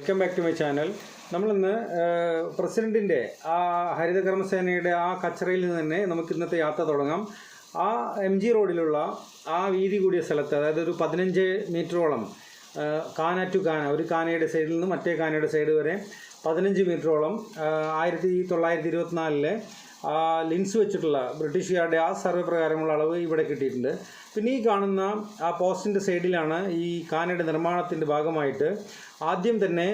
Welcome back to my channel. നമ്മളിന്ന് പ്രസിഡന്റിൻ്റെ ആ ഹരിതകർമ്മസേനയുടെ ആ കച്ചറയിൽ നിന്ന് തന്നെ നമുക്ക് ഇന്നത്തെ യാത്ര തുടങ്ങാം. ആ MG റോഡിലുള്ള ആ വീതി കൂടിയ സ്ഥലത്ത്, അതായത് ഒരു 15 മീറ്ററോളം കാന ടു കാന, ഒരു കാനയുടെ സൈഡിൽ നിന്ന് മറ്റേ കാനയുടെ സൈഡ് വരെ 15 മീറ്ററോളം 1924 ലിൻസ് വെച്ചിട്ടുള്ള ബ്രിട്ടീഷുകാരുടെ ആ സർവേ പ്രകാരമുള്ള അളവ് ഇവിടെ കിട്ടിയിട്ടുണ്ട്. പിന്നെ ഈ കാണുന്ന ആ പോസ്റ്റിൻ്റെ സൈഡിലാണ് ഈ കാനയുടെ നിർമ്മാണത്തിൻ്റെ ഭാഗമായിട്ട് ആദ്യം തന്നെ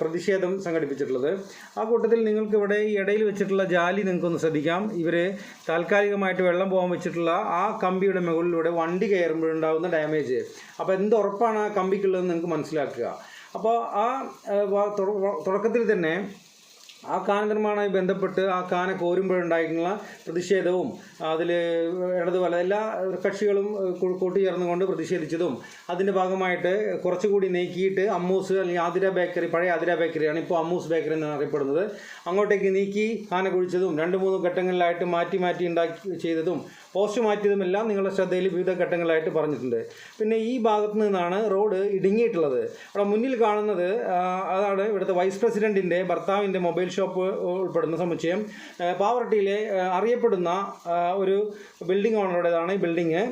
പ്രതിഷേധം സംഘടിപ്പിച്ചിട്ടുള്ളത്. ആ കൂട്ടത്തിൽ നിങ്ങൾക്ക് ഇവിടെ ഈ ഇടയിൽ വെച്ചിട്ടുള്ള ജാലി നിങ്ങൾക്കൊന്ന് ശ്രദ്ധിക്കാം. ഇവർ താൽക്കാലികമായിട്ട് വെള്ളം പോകാൻ വെച്ചിട്ടുള്ള ആ കമ്പിയുടെ മുകളിലൂടെ വണ്ടി കയറുമ്പോഴുണ്ടാകുന്ന ഡാമേജ്, അപ്പോൾ എന്ത് ഉറപ്പാണ് ആ കമ്പിക്കുള്ളതെന്ന് നിങ്ങൾക്ക് മനസ്സിലാക്കുക. അപ്പോൾ ആ തുടക്കത്തിൽ തന്നെ ആ കാന നിർമ്മാണവുമായി ബന്ധപ്പെട്ട് ആ കാന കോരുമ്പോഴുണ്ടായിട്ടുള്ള പ്രതിഷേധവും അതിൽ ഇടത് വല എല്ലാ കക്ഷികളും കൂട്ടിച്ചേർന്നുകൊണ്ട് പ്രതിഷേധിച്ചതും അതിൻ്റെ ഭാഗമായിട്ട് കുറച്ചുകൂടി നീക്കിയിട്ട് അമ്മൂസ് അല്ലെങ്കിൽ ആതിര ബേക്കറി, പഴയ ആതിര ബേക്കറിയാണ് ഇപ്പോൾ അമ്മൂസ് ബേക്കറി എന്നാണ് അറിയപ്പെടുന്നത്, അങ്ങോട്ടേക്ക് നീക്കി കാന കുഴിച്ചതും 2-3 ഘട്ടങ്ങളിലായിട്ട് മാറ്റി ഉണ്ടാക്കി ചെയ്തതും പോസ്റ്റ് മാറ്റിയതുമെല്ലാം നിങ്ങളുടെ ശ്രദ്ധയിൽ വിവിധ ഘട്ടങ്ങളായിട്ട് പറഞ്ഞിട്ടുണ്ട്. പിന്നെ ഈ ഭാഗത്തു നിന്നാണ് റോഡ് ഇടുങ്ങിയിട്ടുള്ളത്. അവിടെ മുന്നിൽ കാണുന്നത് അതാണ് ഇവിടുത്തെ വൈസ് പ്രസിഡൻറ്റിൻ്റെ ഭർത്താവിൻ്റെ മൊബൈൽ ഷോപ്പ് ഉൾപ്പെടുന്ന സമുച്ചയം. പാവർട്ടിയിലെ അറിയപ്പെടുന്ന ഒരു ബിൽഡിംഗ് ഓണറുടേതാണ് ഈ ബിൽഡിങ്.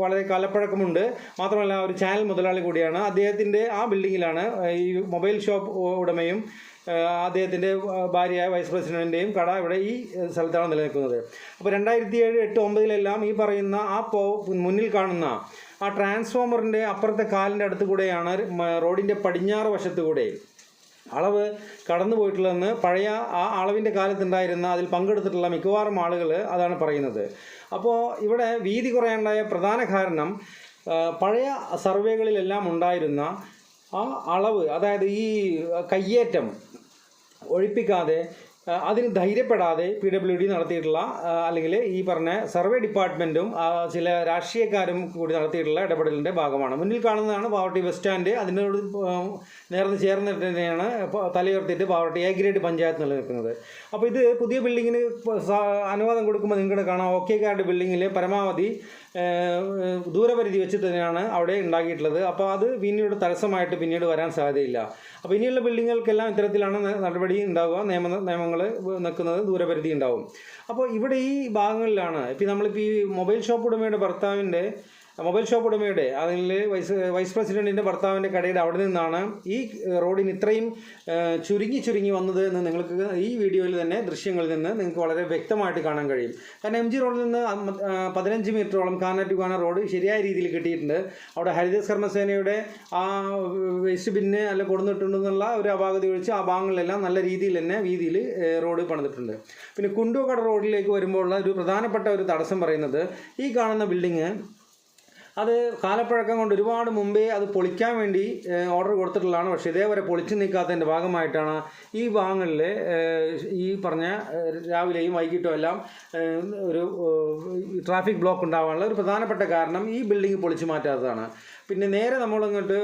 വളരെ കാലപ്പഴക്കമുണ്ട്. മാത്രമല്ല ഒരു ചാനൽ മുതലാളി കൂടിയാണ്. അദ്ദേഹത്തിൻ്റെ ആ ബിൽഡിങ്ങിലാണ് ഈ മൊബൈൽ ഷോപ്പ് ഉടമയും അദ്ദേഹത്തിൻ്റെ ഭാര്യയായ വൈസ് പ്രസിഡൻറ്റിൻ്റെയും കട ഇവിടെ ഈ സ്ഥലത്താണ് നിലനിൽക്കുന്നത്. അപ്പോൾ 2007, 2008, 2009 ഈ പറയുന്ന ആ മുന്നിൽ കാണുന്ന ആ ട്രാൻസ്ഫോമറിൻ്റെ അപ്പുറത്തെ കാലിൻ്റെ അടുത്ത് കൂടെയാണ് റോഡിൻ്റെ പടിഞ്ഞാറ് വശത്ത് കൂടെ അളവ് കടന്നു പോയിട്ടുള്ളതെന്ന് പഴയ ആ അളവിൻ്റെ കാലത്തുണ്ടായിരുന്ന അതിൽ പങ്കെടുത്തിട്ടുള്ള മിക്കവാറും ആളുകൾ അതാണ് പറയുന്നത്. അപ്പോൾ ഇവിടെ വീതി കുറയാനുണ്ടായ പ്രധാന കാരണം പഴയ സർവേകളിലെല്ലാം ഉണ്ടായിരുന്ന ആ അളവ്, അതായത് ഈ കയ്യേറ്റം ഒഴിപ്പിക്കാതെ അതിന് ധൈര്യപ്പെടാതെ PWD നടത്തിയിട്ടുള്ള അല്ലെങ്കിൽ ഈ പറഞ്ഞ സർവേ ഡിപ്പാർട്ട്മെൻറ്റും ചില രാഷ്ട്രീയക്കാരും കൂടി നടത്തിയിട്ടുള്ള ഇടപെടലിൻ്റെ ഭാഗമാണ്. മുന്നിൽ കാണുന്നതാണ് പാവർട്ടി ബസ് സ്റ്റാൻഡ്. അതിനോട് ചേർന്നിട്ട് തന്നെയാണ് തലയുയർത്തിയിട്ട് പാവർട്ടി A ഗ്രേഡ് പഞ്ചായത്ത് നിലനിൽക്കുന്നത്. അപ്പോൾ ഇത് പുതിയ ബിൽഡിങ്ങിന് അനുവാദം കൊടുക്കുമ്പോൾ നിങ്ങളുടെ കാണാം OK കാർഡ് ബിൽഡിങ്ങിൽ പരമാവധി ദൂരപരിധി വെച്ചിട്ട് തന്നെയാണ് അവിടെ ഉണ്ടാക്കിയിട്ടുള്ളത്. അപ്പോൾ അത് പിന്നീട് തടസ്സമായിട്ട് പിന്നീട് വരാൻ സാധ്യതയില്ല. അപ്പോൾ ഇനിയുള്ള ബിൽഡിങ്ങുകൾക്കെല്ലാം ഇത്തരത്തിലാണ് നടപടി ഉണ്ടാവുക. നിയമങ്ങൾ നിൽക്കുന്നത് ദൂരപരിധി ഉണ്ടാവും. അപ്പോൾ ഇവിടെ ഈ ഭാഗങ്ങളിലാണ് ഇപ്പോൾ നമ്മളിപ്പോൾ ഈ മൊബൈൽ ഷോപ്പ് ഉടമയുടെ അതിൽ വൈസ് പ്രസിഡൻറ്റിൻ്റെ ഭർത്താവിൻ്റെ കടയുടെ അവിടെ നിന്നാണ് ഈ റോഡിന് ഇത്രയും ചുരുങ്ങി വന്നത് എന്ന് നിങ്ങൾക്ക് ഈ വീഡിയോയിൽ തന്നെ ദൃശ്യങ്ങളിൽ നിന്ന് നിങ്ങൾക്ക് വളരെ വ്യക്തമായിട്ട് കാണാൻ കഴിയും. കാരണം MG റോഡിൽ നിന്ന് 15 മീറ്ററോളം കാന ടു കാന റോഡ് ശരിയായ രീതിയിൽ കിട്ടിയിട്ടുണ്ട്. അവിടെ ഹരിതകർമ്മസേനയുടെ ആ വേസ്റ്റ് ബിന്ന് അല്ല കൊടുത്തിട്ടുണ്ടെന്നുള്ള ഒരു അപാകത ഒഴിച്ച് ആ ഭാഗങ്ങളിലെല്ലാം നല്ല രീതിയിൽ തന്നെ വീതിയിൽ റോഡ് പണിതിട്ടുണ്ട്. പിന്നെ കുണ്ടുകട റോഡിലേക്ക് വരുമ്പോൾ ഉള്ള ഒരു പ്രധാനപ്പെട്ട ഒരു തടസ്സം പറയുന്നത് ഈ കാണുന്ന ബിൽഡിങ് അത് കാലപ്പഴക്കം കൊണ്ട് ഒരുപാട് മുമ്പേ അത് പൊളിക്കാൻ വേണ്ടി ഓർഡർ കൊടുത്തിട്ടുള്ളതാണ്. പക്ഷേ ഇതേവരെ പൊളിച്ചു നീക്കാത്തതിൻ്റെ ഭാഗമായിട്ടാണ് ഈ ഭാഗങ്ങളിൽ ഈ പറഞ്ഞ രാവിലെയും വൈകിട്ടും എല്ലാം ഒരു ട്രാഫിക് ബ്ലോക്ക് ഉണ്ടാകാനുള്ള ഒരു പ്രധാനപ്പെട്ട കാരണം ഈ ബിൽഡിംഗ് പൊളിച്ചു മാറ്റാത്തതാണ്. പിന്നെ നേരെ നമ്മളങ്ങോട്ട്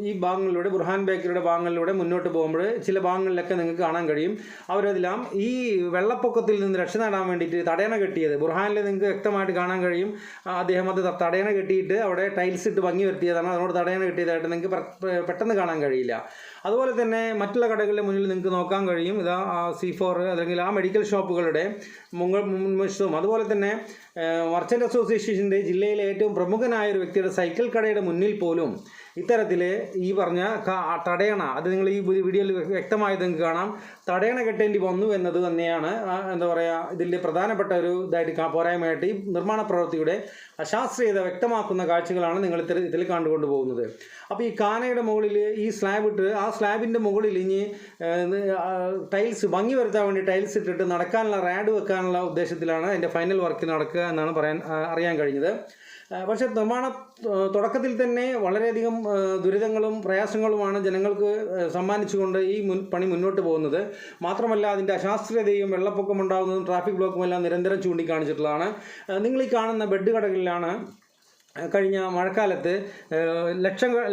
ഈ ഭാഗങ്ങളിലൂടെ ബുർഹാൻ ബേക്കറിയുടെ ഭാഗങ്ങളിലൂടെ മുന്നോട്ട് പോകുമ്പോൾ ചില ഭാഗങ്ങളിലൊക്കെ നിങ്ങൾക്ക് കാണാൻ കഴിയും അവരതെല്ലാം ഈ വെള്ളപ്പൊക്കത്തിൽ നിന്ന് രക്ഷ നേടാൻ വേണ്ടിയിട്ട് തടയണ കെട്ടിയത് ബുർഹാനിൽ നിങ്ങൾക്ക് വ്യക്തമായിട്ട് കാണാൻ കഴിയും. അദ്ദേഹം അത് തടയണ കെട്ടിയിട്ട് അവിടെ ടൈൽസ് ഇട്ട് ഭംഗി വരുത്തിയതാണ്. അതിനോട് തടയണ കെട്ടിയതായിട്ട് നിങ്ങൾക്ക് പെട്ടെന്ന് കാണാൻ കഴിയില്ല. അതുപോലെ തന്നെ മറ്റുള്ള കടകളുടെ മുന്നിൽ നിങ്ങൾക്ക് നോക്കാൻ കഴിയും. ഇതാ C4 അല്ലെങ്കിൽ ആ മെഡിക്കൽ ഷോപ്പുകളുടെ മുൻവശവും അതുപോലെ തന്നെ മർച്ചൻ്റ് അസോസിയേഷൻ്റെ ജില്ലയിലെ ഏറ്റവും പ്രമുഖനായ ഒരു വ്യക്തിയുടെ സൈക്കിൾ കടയുടെ മുന്നിൽ പോലും ഇത്തരത്തിൽ ഈ പറഞ്ഞ തടയണ, അത് നിങ്ങൾ ഈ വീഡിയോയിൽ വ്യക്തമായത് നിങ്ങൾക്ക് കാണാം, തടയണ കെട്ടേണ്ടി വന്നു എന്നത് തന്നെയാണ് എന്താ പറയുക ഇതിൻ്റെ പ്രധാനപ്പെട്ട ഒരു ഇതായിട്ട് പോരായ്മയായിട്ട് ഈ നിർമ്മാണ പ്രവൃത്തിയുടെ അശാസ്ത്രീയത വ്യക്തമാക്കുന്ന കാഴ്ചകളാണ് നിങ്ങൾ ഇതിൽ കണ്ടുകൊണ്ട് പോകുന്നത്. അപ്പോൾ ഈ കാനയുടെ മുകളിൽ ഈ സ്ലാബ് ഇട്ട് ആ സ്ലാബിൻ്റെ മുകളിൽ ഇനി ടൈൽസ് ഭംഗി വരുത്താൻ വേണ്ടി ടൈൽസ് ഇട്ടിട്ട് നടക്കാനുള്ള റാഡ് വെക്കാനുള്ള ഉദ്ദേശത്തിലാണ് അതിൻ്റെ ഫൈനൽ വർക്ക് നടക്കുക എന്നാണ് അറിയാൻ കഴിഞ്ഞത്. പക്ഷേ നിർമ്മാണ തുടക്കത്തിൽ തന്നെ വളരെയധികം ദുരിതങ്ങളും പ്രയാസങ്ങളുമാണ് ജനങ്ങൾക്ക് സമ്മാനിച്ചുകൊണ്ട് ഈ പണി മുന്നോട്ട് പോകുന്നത്. മാത്രമല്ല അതിൻ്റെ അശാസ്ത്രീയതയും വെള്ളപ്പൊക്കം ഉണ്ടാകുന്നതും ട്രാഫിക് ബ്ലോക്കും എല്ലാം നിരന്തരം ചൂണ്ടിക്കാണിച്ചിട്ടുള്ളതാണ്. നിങ്ങൾ ഈ കാണുന്ന ബെഡ് കടകളിലാണ് കഴിഞ്ഞ മഴക്കാലത്ത്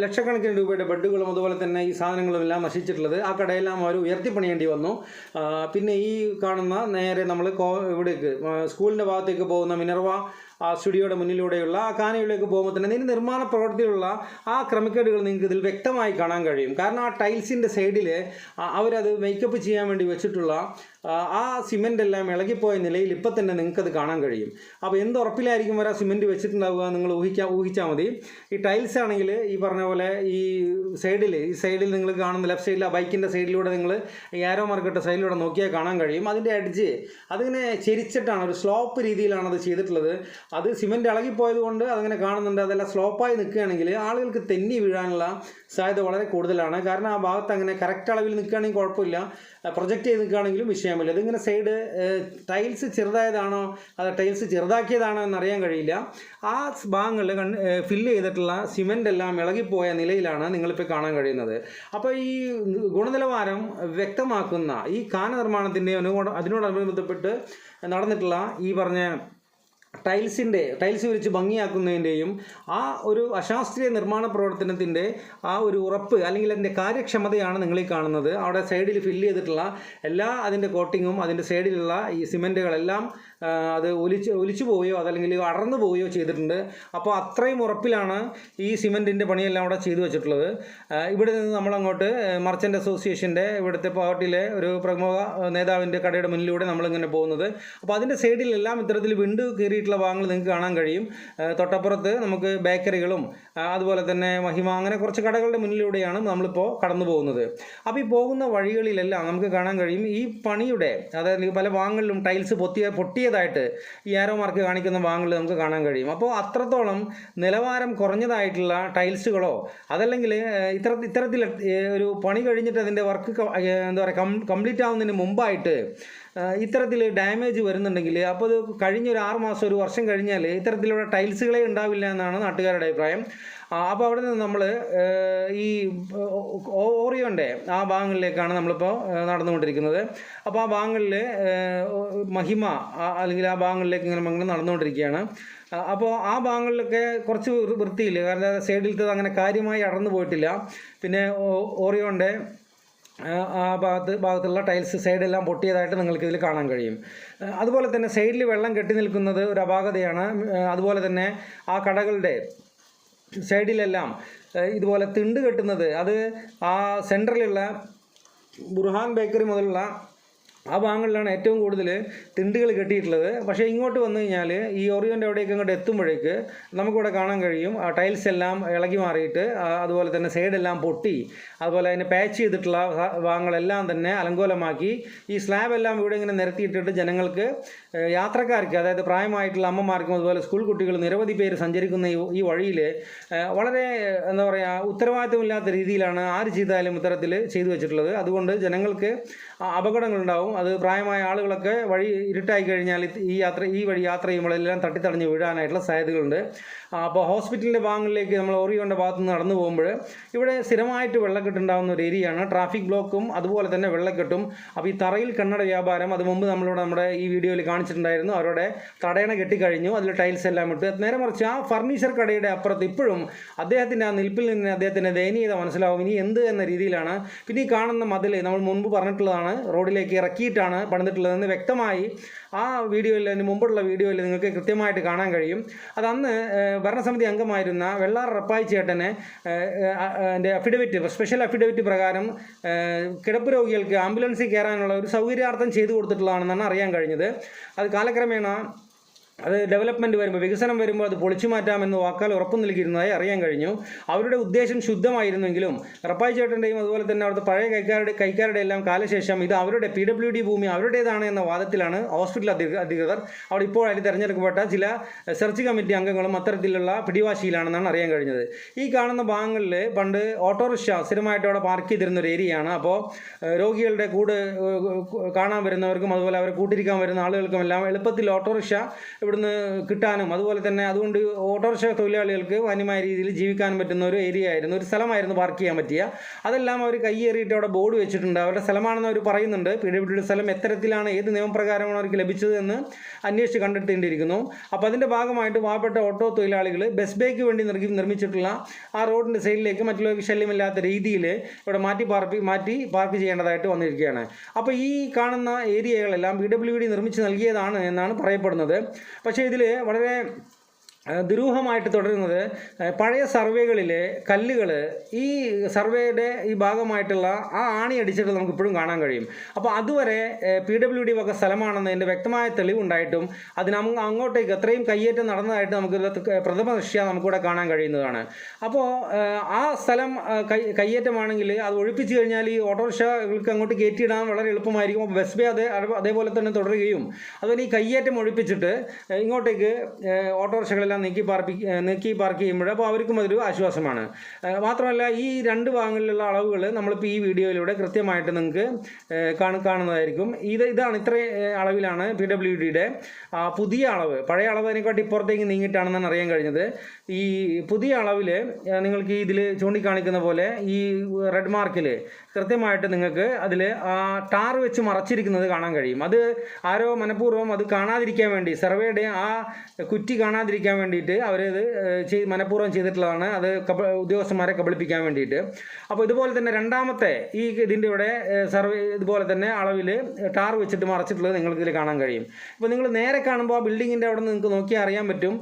ലക്ഷക്കണക്കിന് രൂപയുടെ ബെഡുകളും അതുപോലെ തന്നെ ഈ സാധനങ്ങളും എല്ലാം നശിച്ചിട്ടുള്ളത്. ആ കടയെല്ലാം അവർ ഉയർത്തിപ്പണിയേണ്ടി വന്നു. പിന്നെ ഈ കാണുന്ന നേരെ നമ്മൾ ഇവിടേക്ക് സ്കൂളിൻ്റെ ഭാഗത്തേക്ക് പോകുന്ന മിനർവ ആ സ്റ്റുഡിയോയുടെ മുന്നിലൂടെയുള്ള ആ കാനയിലേക്ക് പോകുമ്പോൾ തന്നെ ഇതിൻ്റെ നിർമ്മാണ പ്രവൃത്തിയിലുള്ള ആ ക്രമക്കേടുകൾ നിങ്ങൾക്ക് ഇതിൽ വ്യക്തമായി കാണാൻ കഴിയും. കാരണം ആ ടൈൽസിൻ്റെ സൈഡിൽ അവരത് മേക്കപ്പ് ചെയ്യാൻ വേണ്ടി വെച്ചിട്ടുള്ള ആ സിമെൻ്റ് എല്ലാം ഇളകിപ്പോയ നിലയിൽ ഇപ്പം തന്നെ നിങ്ങൾക്കത് കാണാൻ കഴിയും. അപ്പോൾ എന്ത് ഉറപ്പിലായിരിക്കും വരെ സിമെൻറ്റ് വെച്ചിട്ടുണ്ടാവുക നിങ്ങൾ ഊഹിച്ചാൽ മതി. ഈ ടൈൽസ് ആണെങ്കിൽ ഈ പറഞ്ഞ പോലെ ഈ സൈഡിൽ നിങ്ങൾ കാണുന്ന ലെഫ്റ്റ് സൈഡിൽ ആ ബൈക്കിൻ്റെ സൈഡിലൂടെ നിങ്ങൾ ഈ ആരോ മാർക്കിട്ട സൈഡിലൂടെ നോക്കിയാൽ കാണാൻ കഴിയും. അതിൻ്റെ എഡ്ജ് അതിങ്ങനെ ചെരിച്ചിട്ടാണ്, ഒരു സ്ലോപ്പ് രീതിയിലാണ് അത് ചെയ്തിട്ടുള്ളത്. അത് സിമെൻറ്റ് ഇളകിപ്പോയത് കൊണ്ട് അതങ്ങനെ കാണുന്നുണ്ട്. അതെല്ലാം സ്ലോപ്പായി നിൽക്കുകയാണെങ്കിൽ ആളുകൾക്ക് തെന്നി വീഴാനുള്ള സാധ്യത വളരെ കൂടുതലാണ്. കാരണം ആ ഭാഗത്ത് അങ്ങനെ കറക്റ്റ് അളവിൽ നിൽക്കുകയാണെങ്കിൽ കുഴപ്പമില്ല, പ്രൊജക്റ്റ് ചെയ്ത് നിൽക്കുകയാണെങ്കിലും വിഷയമില്ല. ഇതിങ്ങനെ സൈഡ് ടൈൽസ് ചെറുതായതാണോ അത് ടൈൽസ് ചെറുതാക്കിയതാണോ എന്നറിയാൻ കഴിയില്ല. ആ ഭാഗങ്ങളിൽ ഫില്ല് ചെയ്തിട്ടുള്ള സിമെൻ്റ് എല്ലാം ഇളകിപ്പോയ നിലയിലാണ് നിങ്ങളിപ്പോൾ കാണാൻ കഴിയുന്നത്. അപ്പോൾ ഈ ഗുണനിലവാരം വ്യക്തമാക്കുന്ന ഈ കാന നിർമ്മാണത്തിൻ്റെ അതിനോടനുബന്ധപ്പെട്ട് നടന്നിട്ടുള്ള ഈ പറഞ്ഞ ടൈൽസ് വിരിച്ച് ഭംഗിയാക്കുന്നതിൻ്റെയും ആ ഒരു അശാസ്ത്രീയ നിർമ്മാണ പ്രവർത്തനത്തിൻ്റെ ആ ഒരു ഉറപ്പ് അല്ലെങ്കിൽ അതിൻ്റെ കാര്യക്ഷമതയാണ് നിങ്ങൾ ഈ കാണുന്നത്. അവിടെ സൈഡിൽ ഫില്ല് ചെയ്തിട്ടുള്ള എല്ലാ അതിൻ്റെ കോട്ടിങ്ങും അതിൻ്റെ സൈഡിലുള്ള ഈ സിമെൻറ്റുകളെല്ലാം അത് ഒലിച്ചു പോവുകയോ അതല്ലെങ്കിൽ അടർന്നു പോവുകയോ ചെയ്തിട്ടുണ്ട്. അപ്പോൾ അത്രയും ഉറപ്പിലാണ് ഈ സിമെൻറ്റിൻ്റെ പണിയെല്ലാം അവിടെ ചെയ്തു വെച്ചിട്ടുള്ളത്. ഇവിടെ നിന്ന് നമ്മളങ്ങോട്ട് മർച്ചൻ്റ് അസോസിയേഷൻ്റെ ഇവിടുത്തെ പാർട്ടിയിലെ ഒരു പ്രമുഖ നേതാവിൻ്റെ കടയുടെ മുന്നിലൂടെ നമ്മളിങ്ങനെ പോകുന്നത്. അപ്പോൾ അതിൻ്റെ സൈഡിലെല്ലാം ഇത്തരത്തിൽ വിണ്ട് കയറിയിട്ടുള്ള ഭാഗങ്ങൾ നിങ്ങൾക്ക് കാണാൻ കഴിയും. തൊട്ടപ്പുറത്ത് നമുക്ക് ബേക്കറികളും അതുപോലെ തന്നെ മഹിമ അങ്ങനെ കുറച്ച് കടകളുടെ മുന്നിലൂടെയാണ് നമ്മളിപ്പോൾ കടന്നു പോകുന്നത്. അപ്പോൾ ഈ പോകുന്ന വഴികളിലെല്ലാം നമുക്ക് കാണാൻ കഴിയും ഈ പണിയുടെ, അതായത് പല ഭാഗങ്ങളിലും ടൈൽസ് പൊട്ടിയതായിട്ട് ഈ ആരോ മാർക്ക് കാണിക്കുന്ന ഭാഗങ്ങളിൽ നമുക്ക് കാണാൻ കഴിയും. അപ്പോൾ അത്രത്തോളം നിലവാരം കുറഞ്ഞതായിട്ടുള്ള ടൈൽസുകളോ അതല്ലെങ്കിൽ ഇത്തരത്തിൽ ഒരു പണി കഴിഞ്ഞിട്ട് അതിൻ്റെ വർക്ക് എന്താ പറയുക കംപ്ലീറ്റ് ആവുന്നതിന് മുമ്പായിട്ട് ഇത്തരത്തിൽ ഡാമേജ് വരുന്നുണ്ടെങ്കിൽ അപ്പോൾ അത് കഴിഞ്ഞൊരു 6 മാസം ഒരു വർഷം കഴിഞ്ഞാൽ ഇത്തരത്തിലുള്ള ടൈൽസുകളെ ഉണ്ടാവില്ല എന്നാണ് നാട്ടുകാരുടെ അഭിപ്രായം. അപ്പോൾ അവിടെ നിന്ന് നമ്മൾ ഈ ഓറിയോൻ്റെ ആ ഭാഗങ്ങളിലേക്കാണ് നമ്മളിപ്പോൾ നടന്നുകൊണ്ടിരിക്കുന്നത്. അപ്പോൾ ആ ഭാഗങ്ങളിൽ മഹിമ അല്ലെങ്കിൽ ആ ഭാഗങ്ങളിലേക്ക് ഇങ്ങനെ നടന്നുകൊണ്ടിരിക്കുകയാണ്. അപ്പോൾ ആ ഭാഗങ്ങളിലൊക്കെ കുറച്ച് വൃത്തിയില്ല, കാരണം സൈഡിലത്തെ അങ്ങനെ കാര്യമായി അടർന്നു പോയിട്ടില്ല. പിന്നെ ഓറിയോൻ്റെ ആ ഭാഗത്തുള്ള ടൈൽസ് സൈഡെല്ലാം പൊട്ടിയതായിട്ട് നിങ്ങൾക്കിതിൽ കാണാൻ കഴിയും. അതുപോലെ തന്നെ സൈഡിൽ വെള്ളം കെട്ടി നിൽക്കുന്നത് ഒരു അപാകതയാണ്. അതുപോലെ തന്നെ ആ കടകളുടെ സൈഡിലെല്ലാം ഇതുപോലെ തിണ്ട് കെട്ടുന്നത് അത് ആ സെൻട്രലുള്ള ബുർഹാൻ ബേക്കറി മുതലുള്ള ആ ഭാഗങ്ങളിലാണ് ഏറ്റവും കൂടുതൽ തിണ്ടുകൾ കെട്ടിയിട്ടുള്ളത്. പക്ഷേ ഇങ്ങോട്ട് വന്നു കഴിഞ്ഞാൽ ഈ ഓറിയോൻ്റെ അവിടേക്ക് ഇങ്ങോട്ട് എത്തുമ്പോഴേക്ക് നമുക്കിവിടെ കാണാൻ കഴിയും ആ ടൈൽസ് എല്ലാം ഇളകി മാറിയിട്ട് അതുപോലെ തന്നെ സൈഡെല്ലാം പൊട്ടി അതുപോലെ അതിനെ പാച്ച് ചെയ്തിട്ടുള്ള ഭാഗങ്ങളെല്ലാം തന്നെ അലങ്കോലമാക്കി ഈ സ്ലാബെല്ലാം ഇവിടെ ഇങ്ങനെ നിരത്തിയിട്ടിട്ട് ജനങ്ങൾക്ക് യാത്രക്കാർക്ക്, അതായത് പ്രായമായിട്ടുള്ള അമ്മമാർക്കും അതുപോലെ സ്കൂൾ കുട്ടികൾ നിരവധി പേര് സഞ്ചരിക്കുന്ന ഈ വഴിയിൽ വളരെ എന്താ പറയുക ഉത്തരവാദിത്തമില്ലാത്ത രീതിയിലാണ് ആര് ചെയ്താലും ഇത്തരത്തിൽ ചെയ്തു വെച്ചിട്ടുള്ളത്. അതുകൊണ്ട് ജനങ്ങൾക്ക് അപകടങ്ങളുണ്ടാവും. അത് പ്രായമായ ആളുകളൊക്കെ വഴി ഇരുട്ടായി കഴിഞ്ഞാൽ ഈ വഴി യാത്ര ചെയ്യുമ്പോഴെല്ലാം തട്ടിത്തടഞ്ഞ് വീഴാനായിട്ടുള്ള സാധ്യതകളുണ്ട്. അപ്പോൾ ഹോസ്പിറ്റലിൻ്റെ ഭാഗങ്ങളിലേക്ക് നമ്മൾ ഓറിയോൻ്റെ ഭാഗത്ത് നിന്ന് നടന്നു പോകുമ്പോൾ ഇവിടെ സ്ഥിരമായിട്ട് വെള്ളക്കെട്ടുണ്ടാകുന്ന ഒരു ഏരിയയാണ്. ട്രാഫിക് ബ്ലോക്കും അതുപോലെ തന്നെ വെള്ളക്കെട്ടും. അപ്പോൾ ഈ തറയിൽ കണ്ണട വ്യാപാരം അത് മുമ്പ് നമ്മളിവിടെ നമ്മുടെ ഈ വീഡിയോയിൽ കാണിച്ചിട്ടുണ്ടായിരുന്നു. അവരുടെ തടയണ കെട്ടിക്കഴിഞ്ഞു, അതിൽ ടൈൽസ് എല്ലാം ഇട്ട്. നേരെ മറിച്ച് ആ ഫർണിച്ചർ കടയുടെ അപ്പുറത്ത് ഇപ്പോഴും അദ്ദേഹത്തിൻ്റെ ആ നിൽപ്പിൽ നിന്ന് അദ്ദേഹത്തിൻ്റെ ദയനീയത മനസ്സിലാവും. ഇനി എന്ത് എന്ന രീതിയിലാണ്. പിന്നെ ഈ കാണുന്ന മതിൽ നമ്മൾ മുൻപ് പറഞ്ഞിട്ടുള്ളതാണ്, റോഡിലേക്ക് ഇറക്കിയിട്ടാണ് പണിതിട്ടുള്ളതെന്ന് വ്യക്തമായി ആ വീഡിയോയിൽ, അതിന് മുമ്പുള്ള വീഡിയോയിൽ നിങ്ങൾക്ക് കൃത്യമായിട്ട് കാണാൻ കഴിയും. അതന്ന് ഭരണസമിതി അംഗമായിരുന്ന വെള്ളാർ റപ്പായി ചേട്ടനെ സ്പെഷ്യൽ അഫിഡവിറ്റ് പ്രകാരം കിടപ്പ് രോഗികൾക്ക് ആംബുലൻസിൽ കയറാനുള്ള ഒരു സൗകര്യാർത്ഥം ചെയ്തു കൊടുത്തിട്ടുള്ളതാണെന്നാണ് അറിയാൻ കഴിഞ്ഞത്. അത് കാലക്രമേണ അത് ഡെവലപ്മെൻറ്റ് വരുമ്പോൾ, വികസനം വരുമ്പോൾ അത് പൊളിച്ചു മാറ്റാമെന്ന് വാക്കാൽ ഉറപ്പു നൽകിയിരുന്നതായി അറിയാൻ കഴിഞ്ഞു. അവരുടെ ഉദ്ദേശം ശുദ്ധമായിരുന്നെങ്കിലും റപ്പായി ചേട്ടൻ്റെയും അതുപോലെ തന്നെ അവിടുത്തെ പഴയ കൈക്കാരുടെ എല്ലാം കാലശേഷം ഇത് അവരുടെ PWD ഭൂമി അവരുടേതാണ് എന്ന വാദത്തിലാണ് ഹോസ്പിറ്റൽ അധികൃതർ. അവിടെ ഇപ്പോൾ അതിൽ തിരഞ്ഞെടുക്കപ്പെട്ട ചില സെർച്ച് കമ്മിറ്റി അംഗങ്ങളും അത്തരത്തിലുള്ള പിടിവാശിയിലാണെന്നാണ് അറിയാൻ കഴിഞ്ഞത്. ഈ കാണുന്ന ഭാഗങ്ങളിൽ പണ്ട് ഓട്ടോറിക്ഷ സ്ഥിരമായിട്ട് അവിടെ പാർക്ക് ചെയ്തിരുന്ന ഒരു ഏരിയയാണ്. അപ്പോൾ രോഗികളുടെ കൂട് കാണാൻ വരുന്നവർക്കും അതുപോലെ അവരെ കൂട്ടിരിക്കാൻ വരുന്ന ആളുകൾക്കും എല്ലാം എളുപ്പത്തിൽ ഓട്ടോറിക്ഷ ഇവിടുന്ന് കിട്ടാനും അതുപോലെ തന്നെ അതുകൊണ്ട് ഓട്ടോറിക്ഷ തൊഴിലാളികൾക്ക് മാന്യമായ രീതിയിൽ ജീവിക്കാനും പറ്റുന്ന ഒരു ഏരിയ ആയിരുന്നു, ഒരു സ്ഥലമായിരുന്നു പാർക്ക് ചെയ്യാൻ പറ്റിയ. അതെല്ലാം അവർ കയ്യേറിയിട്ട് അവിടെ ബോർഡ് വെച്ചിട്ടുണ്ട്. അവരുടെ സ്ഥലമാണെന്ന് അവർ പറയുന്നുണ്ട്. PWD സ്ഥലം എത്തരത്തിലാണ്, ഏത് നിയമപ്രകാരമാണ് അവർക്ക് ലഭിച്ചത് എന്ന് അന്വേഷിച്ച് കണ്ടെത്തേണ്ടിയിരിക്കുന്നു. അപ്പോൾ അതിൻ്റെ ഭാഗമായിട്ട് പാവപ്പെട്ട ഓട്ടോ തൊഴിലാളികൾ ബസ് ബേക്ക് വേണ്ടി നിർമ്മിച്ചിട്ടുള്ള ആ റോഡിൻ്റെ സൈഡിലേക്ക് മറ്റുള്ളവർക്ക് ശല്യമില്ലാത്ത രീതിയിൽ ഇവിടെ മാറ്റി പാർക്ക് ചെയ്യേണ്ടതായിട്ട് വന്നിരിക്കുകയാണ്. അപ്പോൾ ഈ കാണുന്ന ഏരിയകളെല്ലാം PWD നിർമ്മിച്ച് നൽകിയതാണ് എന്നാണ് പറയപ്പെടുന്നത്. പക്ഷേ ഇതിൽ വളരെ ദുരൂഹമായിട്ട് തുടരുന്നത് പഴയ സർവേകളിലെ കല്ലുകൾ ഈ സർവേയുടെ ഈ ഭാഗമായിട്ടുള്ള ആ ആണി അടിച്ചിട്ട് നമുക്ക് ഇപ്പോഴും കാണാൻ കഴിയും. അപ്പോൾ അതുവരെ PWD വക സ്ഥലമാണെന്നതിൻ്റെ വ്യക്തമായ തെളിവുണ്ടായിട്ടും അതിന് അങ്ങോട്ടേക്ക് എത്രയും കയ്യേറ്റം നടന്നതായിട്ട് നമുക്ക് പ്രഥമ ദൃഷ്ട്യാ നമുക്കിവിടെ കാണാൻ കഴിയുന്നതാണ്. അപ്പോൾ ആ സ്ഥലം കയ്യേറ്റമാണെങ്കിൽ അത് ഒഴിപ്പിച്ചു കഴിഞ്ഞാൽ ഈ ഓട്ടോറിക്ഷകൾക്ക് അങ്ങോട്ട് കയറ്റിയിടാൻ വളരെ എളുപ്പമായിരിക്കും. അപ്പോൾ ബസ് ബേ അതേപോലെ തന്നെ തുടരുകയും അതുപോലെ ഈ കയ്യേറ്റം ഒഴിപ്പിച്ചിട്ട് ഇങ്ങോട്ടേക്ക് ഓട്ടോറിക്ഷകളെല്ലാം നീക്കി പാർക്ക് ചെയ്യുമ്പോൾ അപ്പോൾ അവർക്കും അതൊരു ആശ്വാസമാണ്. മാത്രമല്ല ഈ രണ്ട് ഭാഗങ്ങളിലുള്ള അളവുകൾ നമ്മളിപ്പോൾ ഈ വീഡിയോയിലൂടെ കൃത്യമായിട്ട് നിങ്ങൾക്ക് കാണുന്നതായിരിക്കും. ഇതാണ് ഇത്ര അളവിലാണ് PWDയുടെ പുതിയ അളവ്. പഴയ അളവ് അതിനെക്കാട്ടി ഇപ്പുറത്തേക്ക് നീങ്ങിയിട്ടാണെന്നാണ് അറിയാൻ കഴിഞ്ഞത്. ഈ പുതിയ അളവിൽ നിങ്ങൾക്ക് ഇതിൽ ചൂണ്ടിക്കാണിക്കുന്ന പോലെ ഈ റെഡ് മാർക്കിൽ കൃത്യമായിട്ട് നിങ്ങൾക്ക് അതിൽ ടാർ വെച്ച് മറച്ചിരിക്കുന്നത് കാണാൻ കഴിയും. അത് ആരോ മനഃപൂർവ്വം അത് കാണാതിരിക്കാൻ വേണ്ടി, സർവേയുടെ ആ കുറ്റി കാണാതിരിക്കാൻ വേണ്ടിയിട്ട് അവരത് മനഃപൂർവ്വം ചെയ്തിട്ടുള്ളതാണ്. അത് ഉദ്യോഗസ്ഥന്മാരെ കബളിപ്പിക്കാൻ വേണ്ടിയിട്ട്. അപ്പോൾ ഇതുപോലെ തന്നെ രണ്ടാമത്തെ ഇതിൻ്റെ ഇവിടെ സർവേ ഇതുപോലെ തന്നെ അളവിൽ ടാർ വെച്ചിട്ട് മറച്ചിട്ടുള്ളത് നിങ്ങൾക്ക് ഇതിൽ കാണാൻ കഴിയും. ഇപ്പോൾ നിങ്ങൾ നേരെ കാണുമ്പോൾ ആ ബിൽഡിങ്ങിൻ്റെ അവിടെ നിന്ന് നിങ്ങൾക്ക് നോക്കിയാൽ അറിയാൻ പറ്റും.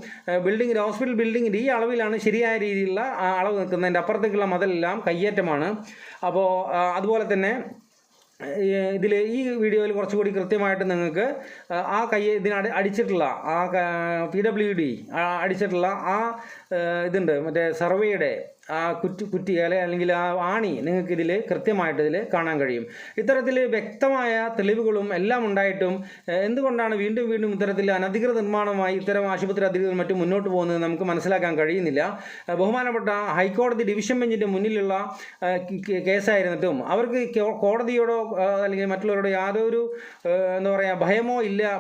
ഹോസ്പിറ്റൽ ബിൽഡിങ്ങിൻ്റെ ഈ അളവിലാണ് ശരിയായ രീതിയിലുള്ള അളവ് നിൽക്കുന്നതിൻ്റെ അപ്പുറത്തേക്കുള്ള മതിലെല്ലാം കയ്യേറ്റമാണ്. അപ്പോൾ അതുപോലെ തന്നെ ഇതിൽ ഈ വീഡിയോയിൽ കുറച്ചുകൂടി കൃത്യമായിട്ട് നിങ്ങൾക്ക് ആ ഇതിന് അടിച്ചിട്ടുള്ള ആ PWD അടിച്ചിട്ടുള്ള ആ ഇതുണ്ട് മറ്റേ സർവേയുടെ ആ കുറ്റി അല്ലെങ്കിൽ ആ ആണി നിങ്ങൾക്ക് ഇതിൽ കൃത്യമായിട്ട് ഇതിൽ കാണാൻ കഴിയും. ഇത്തരത്തിൽ വ്യക്തമായ തെളിവുകളും എല്ലാം ഉണ്ടായിട്ടും എന്തുകൊണ്ടാണ് വീണ്ടും വീണ്ടും ഇത്തരത്തിൽ അനധികൃത നിർമ്മാണമായി ഇത്തരം ആശുപത്രി അധികൃതർ മറ്റും മുന്നോട്ട് പോകുന്നത് നമുക്ക് മനസ്സിലാക്കാൻ കഴിയുന്നില്ല. ബഹുമാനപ്പെട്ട ഹൈക്കോടതി ഡിവിഷൻ ബെഞ്ചിൻ്റെ മുന്നിലുള്ള കേസായിരുന്നിട്ടും അവർക്ക് കോടതിയോടോ അല്ലെങ്കിൽ മറ്റുള്ളവരോടോ യാതൊരു എന്താ പറയുക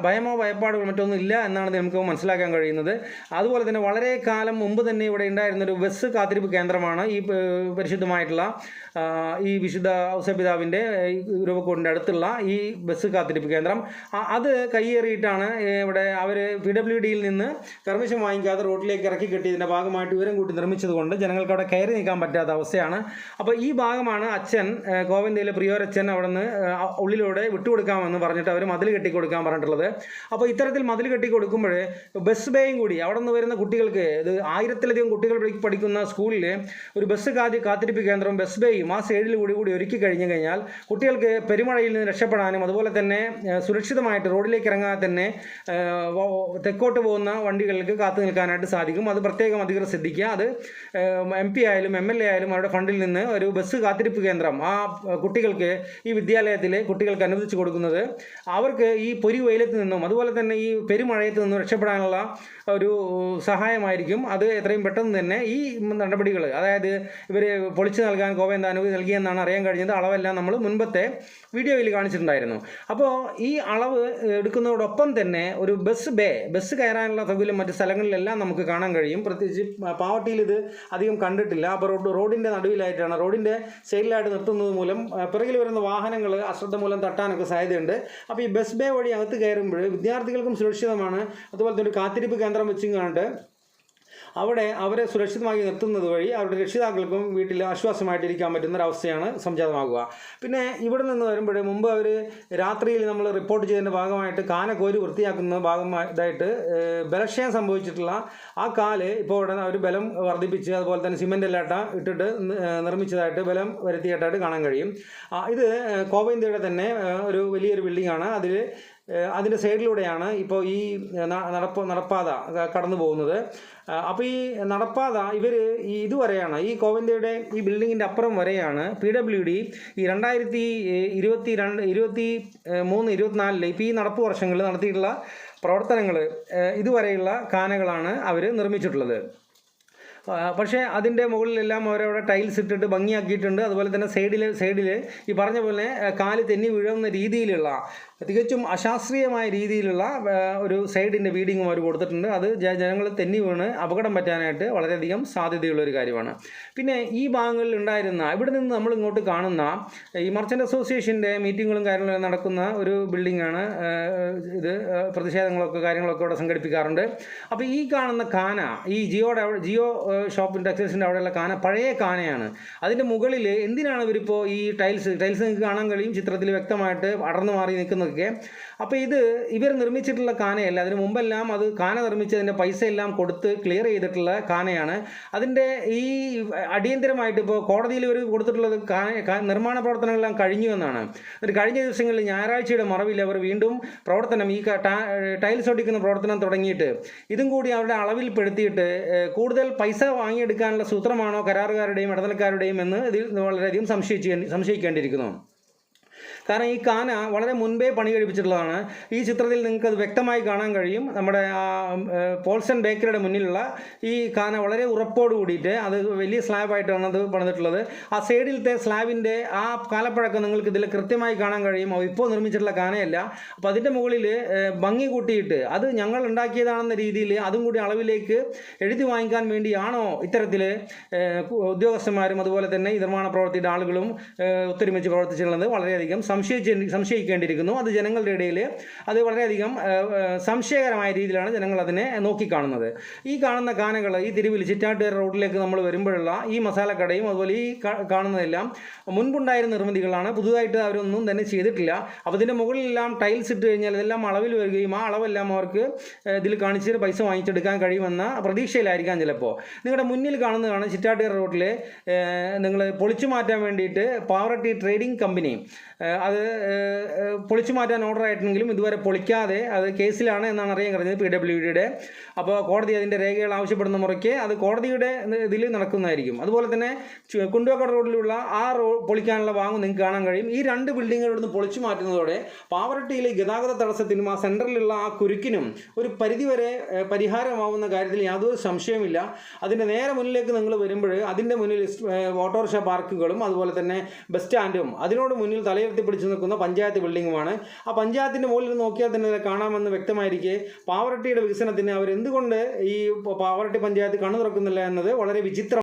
ഭയമോ ഭയപ്പാടുകളോ മറ്റൊന്നും ഇല്ല എന്നാണ് നമുക്ക് മനസ്സിലാക്കാൻ കഴിയുന്നത്. അതുപോലെ തന്നെ വളരെ കാലം മുമ്പ് തന്നെ ഇവിടെ ഉണ്ടായിരുന്നൊരു ബസ് കാത്തിരിപ്പ് കേന്ദ്രമാണ് ഈ പരിശുദ്ധമായിട്ടുള്ള ഈ വിശുദ്ധ ഔസപിതാവിൻ്റെ രൂപക്കൂടിൻ്റെ അടുത്തുള്ള ഈ ബസ് കാത്തിരിപ്പ് കേന്ദ്രം. അത് കയ്യേറിയിട്ടാണ് ഇവിടെ അവർ PWDയിൽ നിന്ന് പെർമിഷൻ വാങ്ങിക്കാതെ റോഡിലേക്ക് ഇറക്കി കെട്ടിയതിൻ്റെ ഭാഗമായിട്ട് ഉയരം കൂട്ടി നിർമ്മിച്ചത് കൊണ്ട് ജനങ്ങൾക്ക് അവിടെ കയറി നിൽക്കാൻ പറ്റാത്ത അവസ്ഥയാണ്. അപ്പോൾ ഈ ഭാഗമാണ് അച്ഛൻ കോവന്തയിലെ പ്രിയോരച്ഛൻ അവിടെ നിന്ന് ഉള്ളിലൂടെ വിട്ടുകൊടുക്കാമെന്ന് പറഞ്ഞിട്ട് അവർ മതിൽ കെട്ടിക്കൊടുക്കാൻ പറഞ്ഞിട്ടുള്ളത്. അപ്പോൾ ഇത്തരത്തിൽ മതിൽ കെട്ടിക്കൊടുക്കുമ്പോൾ ബസ് ബേയും കൂടി അവിടെ നിന്ന് വരുന്ന കുട്ടികൾക്ക്, ഇത് 1000-ലധികം കുട്ടികൾ പഠിക്കുന്ന സ്കൂളിൽ ഒരു ബസ് കാത്തിരിപ്പ് കേന്ദ്രവും ബസ് ബേയും ആ സൈഡിൽ കൂടി ഒരുക്കി കഴിഞ്ഞാൽ കുട്ടികൾക്ക് പെരുമഴയിൽ നിന്ന് രക്ഷപ്പെടാനും അതുപോലെ തന്നെ സുരക്ഷിതമായിട്ട് റോഡിലേക്ക് ഇറങ്ങാതെ തന്നെ തെക്കോട്ട് പോകുന്ന വണ്ടികൾക്ക് കാത്തു നിൽക്കാനായിട്ട് സാധിക്കും. അത് പ്രത്യേകം അധികൃതർ ശ്രദ്ധിക്കുക. അത് MP ആയാലും MLA ആയാലും അവരുടെ ഫണ്ടിൽ നിന്ന് ഒരു ബസ് കാത്തിരിപ്പ് കേന്ദ്രം ആ കുട്ടികൾക്ക് ഈ വിദ്യാലയത്തിലെ കുട്ടികൾക്ക് അനുവദിച്ചു കൊടുക്കുന്നത് അവർക്ക് ഈ പൊരി വെയിലത്ത് നിന്നും അതുപോലെ തന്നെ ഈ പെരുമഴയത്ത് നിന്നും രക്ഷപ്പെടാനുള്ള ഒരു സഹായമായിരിക്കും. അത് എത്രയും പെട്ടെന്ന് തന്നെ ഈ നടപടികൾ, അതായത് ഇവർ പൊളിച്ചു നൽകാൻ കോവന്ത അനുമതി നൽകിയെന്നാണ് അറിയാൻ കഴിഞ്ഞത്. അളവെല്ലാം നമ്മൾ മുൻപത്തെ വീഡിയോയിൽ കാണിച്ചിട്ടുണ്ടായിരുന്നു. അപ്പോൾ ഈ അളവ് എടുക്കുന്നതോടൊപ്പം തന്നെ ഒരു ബസ് കയറാനുള്ള സൗകര്യം മറ്റ് സ്ഥലങ്ങളിലെല്ലാം നമുക്ക് കാണാൻ കഴിയും. പ്രത്യേകിച്ച് പാവട്ടിയിൽ ഇത് അധികം കണ്ടിട്ടില്ല. അപ്പോൾ റോഡിൻ്റെ നടുവിലായിട്ടാണ്, റോഡിൻ്റെ സൈഡിലായിട്ട് നിർത്തുന്നത് മൂലം പിറകിൽ വരുന്ന വാഹനങ്ങൾ അശ്രദ്ധ മൂലം തട്ടാനൊക്കെ സാധ്യതയുണ്ട്. അപ്പോൾ ഈ ബസ് ബേ വഴി അകത്ത് കയറുമ്പോൾ വിദ്യാർത്ഥികൾക്കും സുരക്ഷിതമാണ്. അതുപോലെ തന്നെ ഒരു കാത്തിരിപ്പ് കേന്ദ്രം വെച്ചും കണ്ട് അവിടെ അവരെ സുരക്ഷിതമായി നിർത്തുന്നത് വഴി അവരുടെ രക്ഷിതാക്കൾക്കും വീട്ടിൽ ആശ്വാസമായിട്ടിരിക്കാൻ പറ്റുന്നൊരവസ്ഥയാണ് സംജാതമാകുക. പിന്നെ ഇവിടെ നിന്ന് വരുമ്പോൾ മുമ്പ് അവർ രാത്രിയിൽ നമ്മൾ റിപ്പോർട്ട് ചെയ്തതിൻ്റെ ഭാഗമായിട്ട് കാന കോരി വൃത്തിയാക്കുന്ന ഭാഗമായിട്ട് ബലക്ഷയം സംഭവിച്ചിട്ടുള്ള ആ കാല് ഇപ്പോൾ ഇവിടെ അവർ ബലം വർദ്ധിപ്പിച്ച് അതുപോലെ തന്നെ സിമെൻ്റ് എല്ലാം ഇട്ടിട്ട് നിർമ്മിച്ചതായിട്ട് ബലം വരുത്തിയിട്ടായിട്ട് കാണാൻ കഴിയും. ഇത് കോവന്തയുടെ തന്നെ ഒരു വലിയൊരു ബിൽഡിങ്ങാണ്. അതിൻ്റെ സൈഡിലൂടെയാണ് ഇപ്പോൾ ഈ നടപ്പാത കടന്നു പോകുന്നത്. അപ്പോൾ ഈ നടപ്പാത ഇവർ ഇതുവരെയാണ്, ഈ കോവന്തയുടെ ഈ ബിൽഡിങ്ങിൻ്റെ അപ്പുറം വരെയാണ് PWD ഈ 2023-24 ഇപ്പോൾ ഈ നടപ്പ് വർഷങ്ങളിൽ നടത്തിയിട്ടുള്ള പ്രവർത്തനങ്ങൾ ഇതുവരെയുള്ള കാനകളാണ് അവർ നിർമ്മിച്ചിട്ടുള്ളത്. പക്ഷേ അതിൻ്റെ മുകളിലെല്ലാം അവരവിടെ ടൈൽസ് ഇട്ടിട്ട് ഭംഗിയാക്കിയിട്ടുണ്ട്. അതുപോലെ തന്നെ സൈഡിൽ ഈ പറഞ്ഞ പോലെ കാല് തെന്നി വീഴുന്ന രീതിയിലുള്ള തികച്ചും അശാസ്ത്രീയമായ രീതിയിലുള്ള ഒരു സൈഡിൻ്റെ വീഡിങ്ങും അവർ കൊടുത്തിട്ടുണ്ട്. അത് ജനങ്ങൾ തെന്നി വീണ് അപകടം പറ്റാനായിട്ട് വളരെയധികം സാധ്യതയുള്ളൊരു കാര്യമാണ്. പിന്നെ ഈ ഭാഗങ്ങളിൽ ഉണ്ടായിരുന്ന ഇവിടെ നിന്ന് നമ്മൾ ഇങ്ങോട്ട് കാണുന്ന ഈ മർച്ചൻ്റ് അസോസിയേഷൻ്റെ മീറ്റിങ്ങുകളും കാര്യങ്ങളും നടക്കുന്ന ഒരു ബിൽഡിങ്ങാണ് ഇത്. പ്രതിഷേധങ്ങളൊക്കെ കാര്യങ്ങളൊക്കെ ഇവിടെ സംഘടിപ്പിക്കാറുണ്ട്. അപ്പോൾ ഈ കാണുന്ന കാന ഈ ജിയോ ഷോപ്പിൻ്റെ ടെക്സ്റ്റൈൽസിൻ്റെ അവിടെയുള്ള കാന പഴയ കാനയാണ്. അതിൻ്റെ മുകളിൽ എന്തിനാണ് ഇവരിപ്പോൾ ഈ ടൈൽസ് നിങ്ങൾക്ക് കാണാൻ കഴിയും ചിത്രത്തിൽ വ്യക്തമായിട്ട് അടർന്നു മാറി നിൽക്കുന്നതൊക്കെ. അപ്പോൾ ഇത് ഇവർ നിർമ്മിച്ചിട്ടുള്ള കാനയല്ല. അതിന് മുമ്പെല്ലാം അത് കാന നിർമ്മിച്ചതിൻ്റെ പൈസ എല്ലാം കൊടുത്ത് ക്ലിയർ ചെയ്തിട്ടുള്ള കാനയാണ്. അതിൻ്റെ ഈ അടിയന്തരമായിട്ട് ഇപ്പോൾ കോടതിയിൽ ഇവർ കൊടുത്തിട്ടുള്ളത് നിർമ്മാണ പ്രവർത്തനങ്ങളെല്ലാം കഴിഞ്ഞു എന്നാണ്. എന്നിട്ട് കഴിഞ്ഞ ദിവസങ്ങളിൽ ഞായറാഴ്ചയുടെ മറവിൽ അവർ വീണ്ടും പ്രവർത്തനം ഈ ടൈൽസ് ഒട്ടിക്കുന്ന പ്രവർത്തനം തുടങ്ങിയിട്ട് ഇതും കൂടി അവരുടെ അളവിൽപ്പെടുത്തിയിട്ട് കൂടുതൽ പൈസ വാങ്ങിയെടുക്കാനുള്ള സൂത്രമാണോ കരാറുകാരുടെയും ഇടനിലക്കാരുടെയും എന്ന് ഇതിൽ വളരെയധികം സംശയിക്കേണ്ടിയിരിക്കുന്നു. കാരണം ഈ കാന വളരെ മുൻപേ പണി കഴിപ്പിച്ചിട്ടുള്ളതാണ്. ഈ ചിത്രത്തിൽ നിങ്ങൾക്ക് അത് വ്യക്തമായി കാണാൻ കഴിയും. നമ്മുടെ പോൾസൺ ബേക്കറിയുടെ മുന്നിലുള്ള ഈ കാന വളരെ ഉറപ്പോട് കൂടിയിട്ട് അത് വലിയ സ്ലാബായിട്ടാണ് അത് പണിതിട്ടുള്ളത്. ആ സൈഡിലത്തെ സ്ലാബിൻ്റെ ആ കാലപ്പഴക്കം നിങ്ങൾക്ക് ഇതിൽ കൃത്യമായി കാണാൻ കഴിയും. ഇപ്പോൾ നിർമ്മിച്ചിട്ടുള്ള കാനയല്ല. അപ്പോൾ അതിൻ്റെ മുകളിൽ ഭംഗി കൂട്ടിയിട്ട് അത് ഞങ്ങൾ ഉണ്ടാക്കിയതാണെന്ന രീതിയിൽ അതും കൂടി അളവിലേക്ക് എഴുതി വാങ്ങിക്കാൻ വേണ്ടിയാണോ ഇത്തരത്തിൽ ഉദ്യോഗസ്ഥന്മാരും അതുപോലെ തന്നെ ഈ നിർമ്മാണ പ്രവർത്തിയുടെ ആളുകളും ഒത്തൊരുമിച്ച് പ്രവർത്തിച്ചിട്ടുള്ളത് വളരെയധികം സംശയിക്കേണ്ടിയിരിക്കുന്നു. അത് ജനങ്ങളുടെ ഇടയിൽ അത് വളരെയധികം സംശയകരമായ രീതിയിലാണ് ജനങ്ങൾ അതിനെ നോക്കിക്കാണുന്നത്. ഈ കാണുന്ന കാനകൾ ഈ തിരുവിൽ ചിറ്റാട്ടുകര റോഡിലേക്ക് നമ്മൾ വരുമ്പോഴുള്ള ഈ മസാലക്കടയും അതുപോലെ ഈ കാണുന്നതെല്ലാം മുൻപുണ്ടായിരുന്ന നിർമ്മിതികളാണ്. പുതുതായിട്ട് അവരൊന്നും തന്നെ ചെയ്തിട്ടില്ല. അപ്പോൾ ഇതിൻ്റെ മുകളിലെല്ലാം ടൈൽസ് ഇട്ട് കഴിഞ്ഞാൽ ഇതെല്ലാം അളവിൽ വരികയും ആ അളവെല്ലാം അവർക്ക് ഇതിൽ കാണിച്ച് പൈസ വാങ്ങിച്ചെടുക്കാൻ കഴിയുമെന്ന പ്രതീക്ഷയിലായിരിക്കാം ചിലപ്പോൾ. നിങ്ങളുടെ മുന്നിൽ കാണുന്നതാണ് ചിറ്റാട്ടുകര റോഡിൽ നിങ്ങൾ പൊളിച്ചു മാറ്റാൻ വേണ്ടിയിട്ട് പാവറട്ടി ട്രേഡിംഗ് കമ്പനി അത് പൊളിച്ചു മാറ്റാൻ ഓർഡർ ആയിട്ടുണ്ടെങ്കിലും ഇതുവരെ പൊളിക്കാതെ അത് കേസിലാണ് എന്നാണ് അറിയാൻ കഴിഞ്ഞത് PWDയുടെ. അപ്പോൾ കോടതി അതിൻ്റെ രേഖകൾ ആവശ്യപ്പെടുന്ന മുറയ്ക്ക് അത് കോടതിയുടെ ഇതിൽ നടക്കുന്നതായിരിക്കും. അതുപോലെ തന്നെ കുണ്ടുവക്കട റോഡിലുള്ള ആ പൊളിക്കാനുള്ള ഭാഗം നിങ്ങൾക്ക് കാണാൻ കഴിയും. ഈ രണ്ട് ബിൽഡിങ്ങുകളിൽ നിന്ന് പൊളിച്ചു മാറ്റുന്നതോടെ പാവറട്ടിയിലെ ഗതാഗത തടസ്സത്തിനും ആ സെൻറ്ററിലുള്ള ആ കുരുക്കിനും ഒരു പരിധിവരെ പരിഹാരമാവുന്ന കാര്യത്തിൽ യാതൊരു സംശയമില്ല. അതിൻ്റെ നേരെ മുന്നിലേക്ക് നിങ്ങൾ വരുമ്പോൾ അതിൻ്റെ മുന്നിൽ ഓട്ടോറിക്ഷ പാർക്കുകളും അതുപോലെ തന്നെ ബസ് സ്റ്റാൻഡും അതിനോട് മുന്നിൽ തലയുയർത്തിപ്പിടിച്ച് നിൽക്കുന്ന പഞ്ചായത്ത് ബിൽഡിങ്ങുമാണ്. ആ പഞ്ചായത്തിൻ്റെ മുകളിൽ നോക്കിയാൽ തന്നെ കാണാമെന്ന് വ്യക്തമായിരിക്കെ പാവറട്ടിയുടെ വികസനത്തിന് അവരെന്തുകൊണ്ട് ഈ പാവറട്ടി പഞ്ചായത്ത് കണ്ണു തുറക്കുന്നില്ല എന്നത് വളരെ വിചിത്രം.